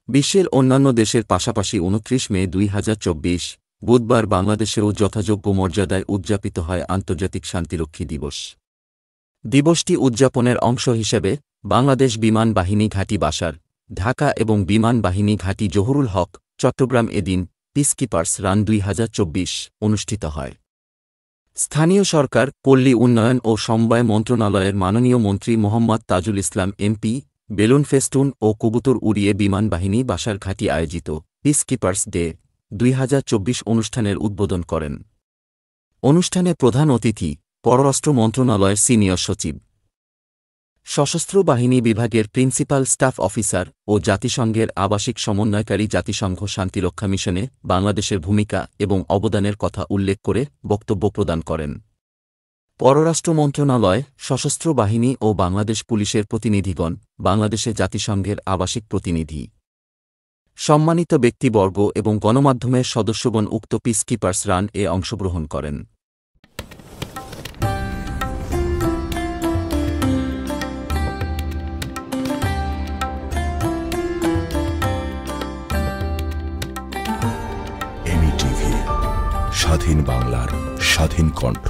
বিশ্বের অন্যান্য দেশের পাশাপাশি ২৯ মে ২০২৪ বুধবার বাংলাদেশেও যথাযোগ্য মর্যাদায় উদযাপিত হয় আন্তর্জাতিক শান্তিরক্ষী দিবস। দিবসটি উদযাপনের অংশ হিসেবে বাংলাদেশ বিমান বাহিনী ঘাঁটি বাসার, ঢাকা এবং বিমান বাহিনী ঘাঁটি জহুরুল হক, চট্টগ্রাম এদিন পিসকিপার্স রান ২০২৪ অনুষ্ঠিত হয়। স্থানীয় সরকার, পল্লী উন্নয়ন ও সমবায় মন্ত্রণালয়ের মাননীয় মন্ত্রী Mohammad Tajul Islam MP balloon festoon ও কবুতর উড়িয়ে বিমান বাহিনী বাসার ঘাঁটি আয়োজিত পিসকিপার্স ডে ২০২৪ অনুষ্ঠানের উদ্বোধন করেন। অনুষ্ঠানে প্রধান অতিথি পররাষ্ট্র মন্ত্রণালয়ের সিনিয়র সচিব, সশস্ত্র বাহিনী বিভাগের প্রিন্সিপাল স্টাফ অফিসার ও জাতিসংঘের আবাসিক সমন্বয়কারী জাতিসংঘ শান্তিরক্ষা মিশনে বাংলাদেশের ভূমিকা এবং অবদানের কথা উল্লেখ করে বক্তব্য প্রদান করেন। পররাষ্ট্র মন্ত্রণালয়, সশস্ত্র বাহিনী ও বাংলাদেশ পুলিশের প্রতিনিধিগণ, বাংলাদেশে জাতিসংঘের আবাসিক প্রতিনিধি, সম্মানিত ব্যক্তিবর্গ এবং গণমাধ্যমের সদস্যগণ উক্ত পিসকিপার্স রান এ অংশগ্রহণ করেন। এমি টিভি, স্বাধীন বাংলার স্বাধীন কণ্ঠ।